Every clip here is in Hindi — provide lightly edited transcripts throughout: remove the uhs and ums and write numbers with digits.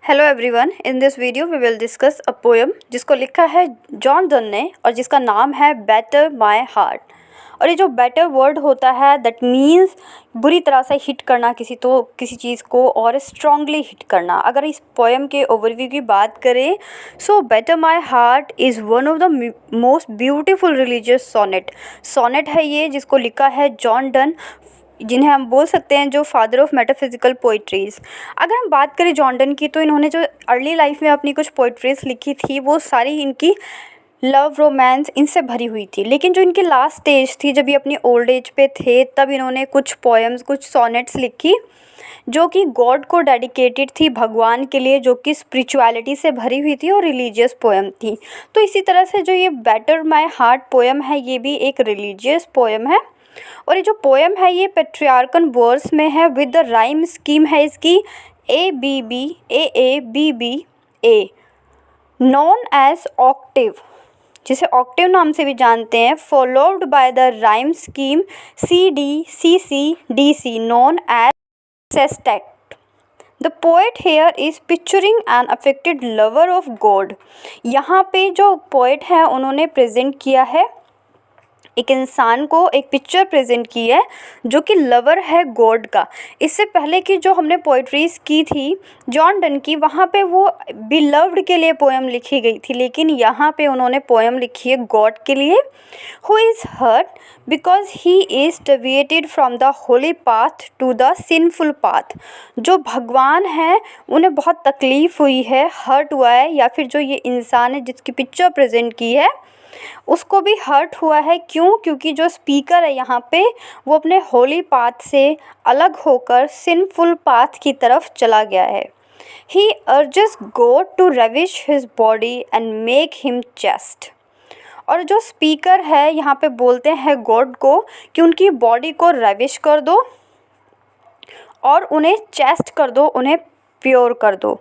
Hello everyone, in this video we will discuss a poem जिसको लिखा है जॉन डन ने और जिसका नाम है बेटर माय हार्ट। और ये जो बेटर वर्ड होता है दैट मीन्स बुरी तरह से हिट करना किसी चीज़ को और स्ट्रांगली हिट करना। अगर इस पोएम के ओवरव्यू की बात करें so batter my heart is one of the most beautiful religious sonnet है ये, जिसको लिखा है जॉन डन, जिन्हें हम बोल सकते हैं जो फादर ऑफ मेटाफिजिकल पोइट्रीज़। अगर हम बात करें जॉन डन की तो इन्होंने जो अर्ली लाइफ में अपनी कुछ पोइट्रीज़ लिखी थी वो सारी इनकी लव रोमांस इनसे भरी हुई थी। लेकिन जो इनकी लास्ट स्टेज थी, जब ये अपनी ओल्ड एज पे थे, तब इन्होंने कुछ पोएम्स, कुछ सोनेट्स लिखी जो कि गॉड को डेडिकेटेड थी, भगवान के लिए, जो कि स्पिरिचुअलिटी से भरी हुई थी और रिलीजियस पोएम थी। तो इसी तरह से जो ये बेटर माय हार्ट पोएम है ये भी एक रिलीजियस पोएम है। और ये जो पोएम है ये पेट्रियार्कन वर्स में है विद द राइम स्कीम है इसकी ABB AA BB A, known as octave, जिसे ऑक्टेव नाम से भी जानते हैं, followed by the rhyme scheme CDCCDC, known as sestet. The poet here is picturing an affected lover of God. यहाँ पे जो पोएट है उन्होंने प्रेजेंट किया है एक इंसान को, एक पिक्चर प्रेजेंट की है जो कि लवर है गॉड का। इससे पहले की जो हमने पोइट्रीज़ की थी जॉन डन की, वहाँ पे वो बिलव्ड के लिए पोएम लिखी गई थी, लेकिन यहाँ पे उन्होंने पोएम लिखी है गॉड के लिए। Who is hurt because he is deviated from the holy path to the sinful path. जो भगवान है उन्हें बहुत तकलीफ़ हुई है, हर्ट हुआ है, या फिर जो ये इंसान है जिसकी पिक्चर प्रेजेंट की है उसको भी हर्ट हुआ है। क्यों? क्योंकि जो स्पीकर है यहाँ पे वो अपने होली पाथ से अलग होकर सिनफुल पाथ की तरफ चला गया है। He urges God to ravish his body and make him chaste. और जो स्पीकर है यहाँ पे बोलते हैं गॉड को कि उनकी बॉडी को रेविश कर दो और उन्हें चेस्ट कर दो, उन्हें प्योर कर दो।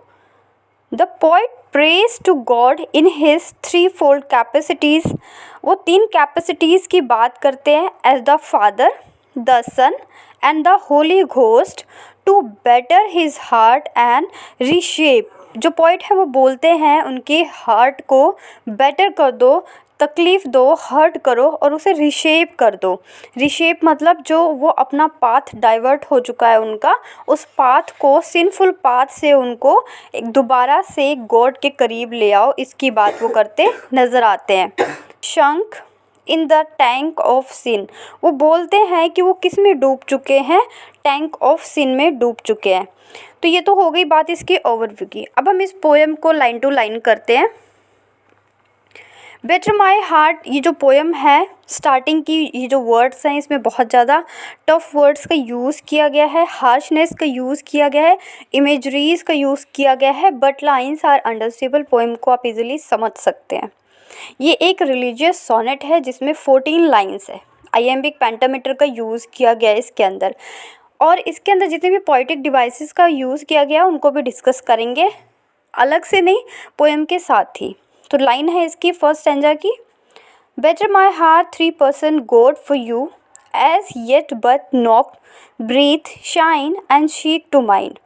The poet prays to God in his threefold capacities. वो 3 कैपेसिटीज़ की बात करते हैं, as the father, the son and the holy ghost, to better his heart and reshape. जो पोइट है वो बोलते हैं उनके हार्ट को बेटर कर दो, तकलीफ़ दो, हर्ट करो और उसे रिशेप कर दो। रिशेप मतलब जो वो अपना पाथ डाइवर्ट हो चुका है उनका, उस पाथ को, सिनफुल पाथ से उनको एक दोबारा से गॉड के करीब ले आओ, इसकी बात वो करते नज़र आते हैं। Sunk in the tank of sin. वो बोलते हैं कि वो किस में डूब चुके हैं, टैंक ऑफ सिन में डूब चुके हैं। तो ये तो हो गई बात इसकी ओवरव्यू की। अब हम इस पोएम को लाइन टू लाइन करते हैं। बेटर माय हार्ट, ये जो पोएम है स्टार्टिंग की ये जो वर्ड्स हैं इसमें बहुत ज़्यादा टफ वर्ड्स का यूज़ किया गया है, हार्शनेस का यूज़ किया गया है, इमेजरीज़ का यूज़ किया गया है, but lines are understandable. Poem को आप इजीली समझ सकते हैं। ये एक रिलीजियस सोनेट है जिसमें 14 लाइन्स है। आइएम्बिक पेंटामीटर का यूज़ किया गया है इसके अंदर, और इसके अंदर जितने भी पोइटिक डिवाइसेस का यूज़ किया गया उनको भी डिस्कस करेंगे, अलग से नहीं, पोएम के साथ ही। तो लाइन है इसकी फर्स्ट स्टैंजा की, batter my heart 3% God for you as yet but knock breathe shine and seek to mend.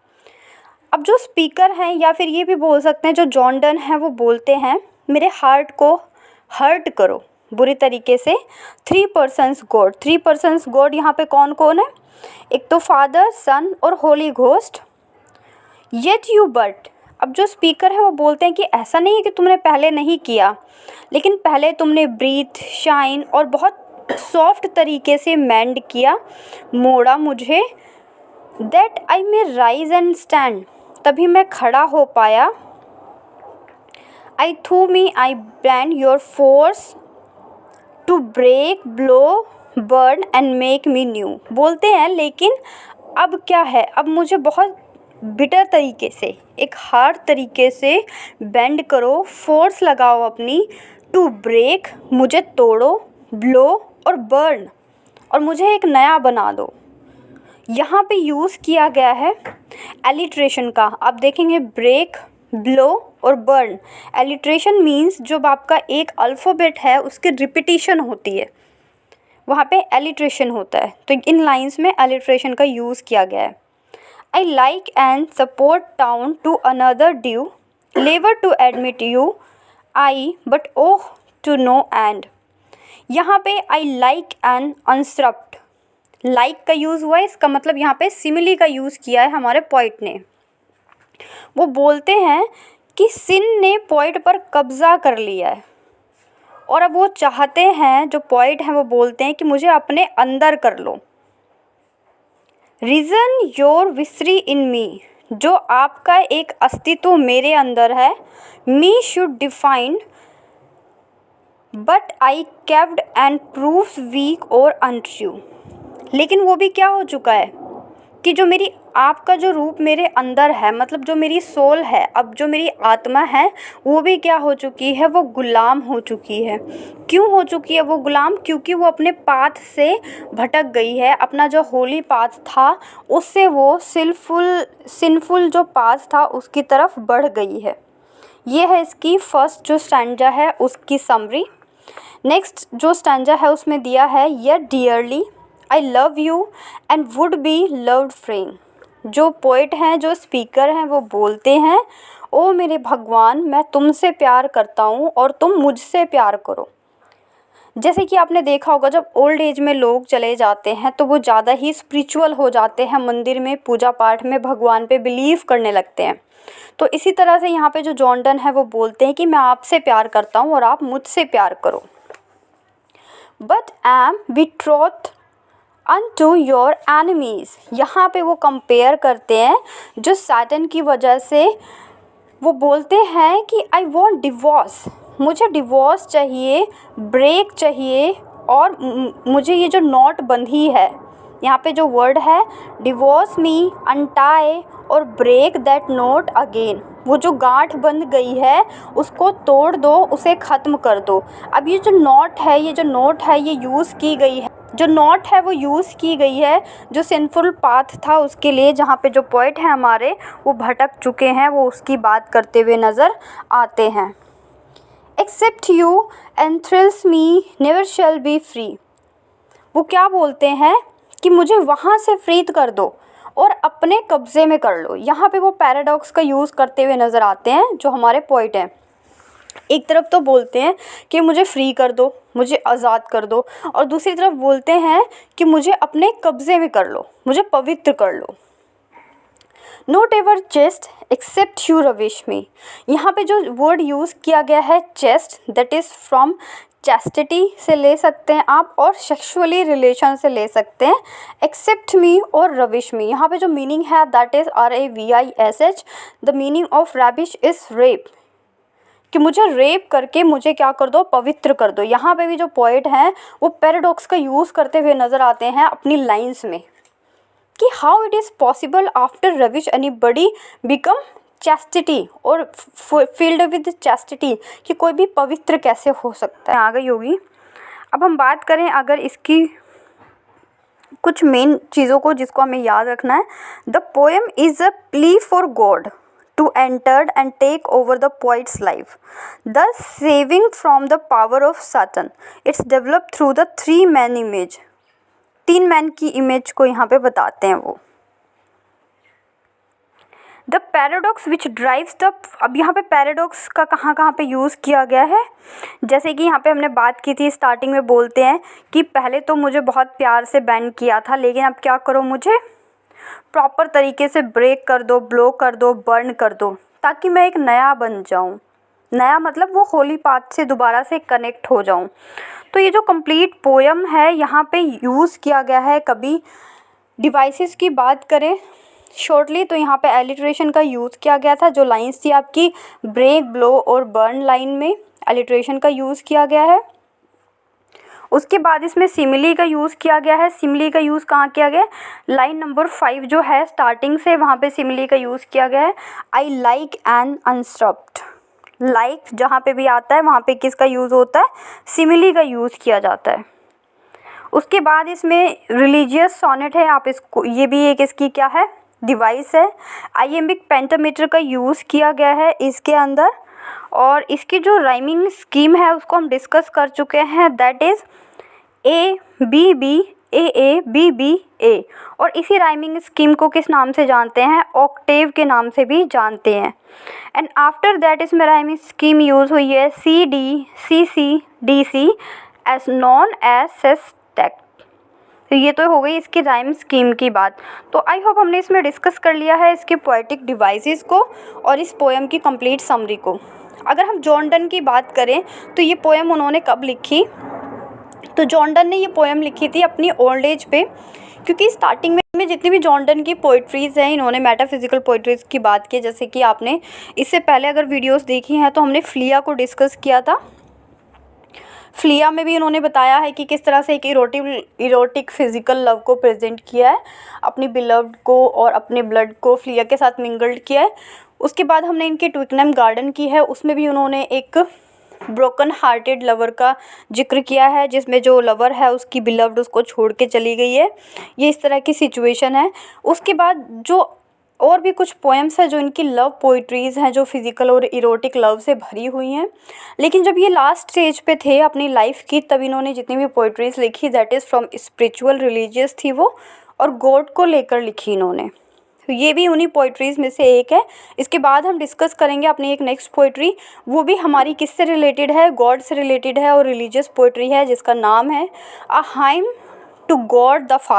अब जो स्पीकर हैं या फिर ये भी बोल सकते हैं जो जॉन डन है वो बोलते हैं मेरे हार्ट को हर्ट करो बुरी तरीके से। 3% गॉड, 3% गॉड यहाँ पे कौन कौन है? एक तो फादर, सन और Holi ghost. Yet you but, अब जो स्पीकर है वो बोलते हैं कि ऐसा नहीं है कि तुमने पहले नहीं किया, लेकिन पहले तुमने ब्रीथ, शाइन और बहुत सॉफ्ट तरीके से मेंड किया, मोड़ा मुझे, that I may rise and stand, तभी मैं खड़ा हो पाया। I through me I brand your force to break, blow, burn and make me new. बोलते हैं लेकिन अब क्या है, अब मुझे बहुत बिटर तरीके से, एक हार्ड तरीके से बेंड करो, फोर्स लगाओ अपनी, टू ब्रेक, मुझे तोड़ो, ब्लो और बर्न, और मुझे एक नया बना दो। यहाँ पे यूज़ किया गया है एलिट्रेशन का। आप देखेंगे ब्रेक, ब्लो और बर्न। एलिट्रेशन मीन्स जब आपका एक अल्फ़ाबेट है उसकी रिपीटिशन होती है, वहाँ पे एलिट्रेशन होता है। तो इन लाइंस में एलिट्रेशन का यूज़ किया गया है। I like and support town to another due, labor to admit you, I but oh to know and। यहाँ पे I like and unsrupt, like का यूज़ हुआ है, इसका मतलब यहाँ पे सिमिली का यूज़ किया है हमारे पोइट ने। वो बोलते हैं कि सिन ने पोइट पर कब्ज़ा कर लिया है और अब वो चाहते हैं, जो पोइट हैं वो बोलते हैं कि मुझे अपने अंदर कर लो। रीज़न योर विसरी इन मी, जो आपका एक अस्तित्व मेरे अंदर है। Me should defend but I kept and proves weak और अनट्रू। लेकिन वो भी क्या हो चुका है कि जो मेरी आपका जो रूप मेरे अंदर है, मतलब जो मेरी सोल है, अब जो मेरी आत्मा है वो भी क्या हो चुकी है, वो गुलाम हो चुकी है। क्यों हो चुकी है वो गुलाम? क्योंकि वो अपने पाथ से भटक गई है, अपना जो होली पाथ था उससे वो सिनफुल जो पाथ था उसकी तरफ बढ़ गई है। ये है इसकी फर्स्ट जो स्टैंजा है उसकी समरी। नेक्स्ट जो स्टैंजा है उसमें दिया है, yet dearly I love you and would be loved friend. जो पोइट हैं, जो स्पीकर हैं, वो बोलते हैं, ओ मेरे भगवान, मैं तुमसे प्यार करता हूँ और तुम मुझसे प्यार करो। जैसे कि आपने देखा होगा, जब ओल्ड एज में लोग चले जाते हैं तो वो ज़्यादा ही स्पिरिचुअल हो जाते हैं, मंदिर में पूजा पाठ में भगवान पे बिलीव करने लगते हैं। तो इसी तरह से यहाँ पे जो जॉन डन है वो बोलते हैं कि मैं आपसे प्यार करता हूँ और आप मुझसे प्यार करो। But am betrothed unto your enemies, यहाँ पे वो कंपेयर करते हैं जो सैटन की वजह से, वो बोलते हैं कि आई वॉन्ट डिवोर्स, मुझे डिवोर्स चाहिए, ब्रेक चाहिए, और मुझे ये जो नॉट बंधी है, यहाँ पे जो वर्ड है डिवोर्स मी, अनटाई और ब्रेक दैट नोट अगेन, वो जो गांठ बंध गई है उसको तोड़ दो, उसे ख़त्म कर दो। अब ये जो नॉट है, ये जो नोट है, ये यूज़ की गई है, जो नॉट है वो यूज़ की गई है जो सिंफुल पाथ था उसके लिए, जहाँ पे जो पोइट हैं हमारे वो भटक चुके हैं, वो उसकी बात करते हुए नज़र आते हैं। Except you and thrills me never shall be free, वो क्या बोलते हैं कि मुझे वहाँ से फ्रीद कर दो और अपने कब्ज़े में कर लो। यहाँ पे वो पैराडॉक्स का यूज़ करते हुए नज़र आते हैं जो हमारे पोइट हैं। एक तरफ तो बोलते हैं कि मुझे फ्री कर दो, मुझे आज़ाद कर दो, और दूसरी तरफ बोलते हैं कि मुझे अपने कब्ज़े में कर लो, मुझे पवित्र कर लो। Not ever chaste except you ravish me, यहाँ पे जो वर्ड यूज़ किया गया है chaste, that is from chastity से ले सकते हैं आप, और सेक्सुअली रिलेशन से ले सकते हैं। एक्सेप्ट मी और रविश मी, यहाँ पे जो मीनिंग है that is RAVISH, the meaning of Ravish is rape, कि मुझे रेप करके मुझे क्या कर दो, पवित्र कर दो। यहाँ पे भी जो पोइट हैं वो पैराडॉक्स का यूज़ करते हुए नज़र आते हैं अपनी लाइंस में, कि how it is possible after Ravish anybody become chastity और फील्ड विद चैस्टिटी, कि कोई भी पवित्र कैसे हो सकता है। आ गई होगी। अब हम बात करें अगर इसकी कुछ मेन चीज़ों को जिसको हमें याद रखना है। The poem is a plea for God to enter and take over the poet's life, thus saving from the power of Satan. It's developed through the three man image. 3 man की इमेज को यहाँ पे बताते हैं वो। The paradox which drives the, अब यहाँ पे पैराडॉक्स का कहाँ पे यूज़ किया गया है, जैसे कि यहाँ पे हमने बात की थी स्टार्टिंग में, बोलते हैं कि पहले तो मुझे बहुत प्यार से बैंड किया था, लेकिन अब क्या करो, मुझे प्रॉपर तरीके से ब्रेक कर दो, ब्लो कर दो, बर्न कर दो, ताकि मैं एक नया बन जाऊं। नया मतलब वो होली पाथ से दोबारा से कनेक्ट हो जाऊं। तो ये जो कंप्लीट पोएम है यहाँ पे यूज़ किया गया है। कभी डिवाइसेस की बात करें शॉर्टली तो यहाँ पे एलिट्रेशन का यूज़ किया गया था। जो लाइंस थी आपकी ब्रेक, ब्लो और बर्न लाइन में एलिट्रेशन का यूज़ किया गया है। उसके बाद इसमें सिमिली का यूज़ किया गया है। सिमिली का यूज़ कहाँ किया गया है, लाइन नंबर 5 जो है स्टार्टिंग से वहाँ पे सिमिली का यूज़ किया गया है। आई लाइक एन अनस्टॉप्ड, लाइक जहाँ पे भी आता है वहाँ पे किसका यूज़ होता है, सिमिली का यूज़ किया जाता है। उसके बाद इसमें रिलीजियस सोनेट है, आप इसको, ये भी एक इसकी क्या है, डिवाइस है। आइएम्बिक पेंटामीटर का यूज़ किया गया है इसके अंदर, और इसकी जो राइमिंग स्कीम है उसको हम डिस्कस कर चुके हैं, दैट इज़ ABB AABBA। और इसी राइमिंग स्कीम को किस नाम से जानते हैं? ऑक्टेव के नाम से भी जानते हैं। एंड आफ्टर दैट इसमें राइमिंग स्कीम यूज़ हुई है CD, CC, DC as known as sestet. तो ये तो हो गई इसकी राइम स्कीम की बात। तो आई होप हमने इसमें डिस्कस कर लिया है इसके पोएटिक डिवाइसेस को और इस पोएम की कंप्लीट समरी को। अगर हम जॉन डन की बात करें तो ये पोएम उन्होंने कब लिखी? तो जॉन डन ने ये पोएम लिखी थी अपनी ओल्ड एज पे, क्योंकि स्टार्टिंग में जितनी भी जॉन डन की पोइट्रीज़ हैं, इन्होंने मेटाफिजिकल पोइट्रीज़ की बात की। जैसे कि आपने इससे पहले अगर वीडियोस देखी हैं तो हमने फ्लिया को डिस्कस किया था। फ्लिया में भी उन्होंने बताया है कि किस तरह से एक इरोटिक फिजिकल लव को प्रेजेंट किया है, अपनी बिलव्ड को और अपने ब्लड को फ्लिया के साथ मिंगल्ड किया है। उसके बाद हमने इनके ट्विकनम गार्डन की है, उसमें भी उन्होंने एक ब्रोकन हार्टेड लवर का जिक्र किया है, जिसमें जो लवर है उसकी बिलव्ड उसको छोड़ के चली गई है। ये इस तरह की सिचुएशन है। उसके बाद जो और भी कुछ पोएम्स हैं जो इनकी लव पोइट्रीज़ हैं, जो फिज़िकल और इरोटिक लव से भरी हुई हैं। लेकिन जब ये लास्ट स्टेज पे थे अपनी लाइफ की, तब इन्होंने जितनी भी पोइट्रीज़ लिखी that is from spiritual religious थी वो, और गॉड को लेकर लिखी इन्होंने। तो ये भी उन्हीं पोइट्रीज़ में से एक है। इसके बाद हम डिस्कस करेंगे अपनी एक नेक्स्ट पोइट्री, वो भी हमारी किससे रिलेटेड है? गॉड से रिलेटेड है और रिलीजियस पोइट्री है, जिसका नाम है a hymn to God the father.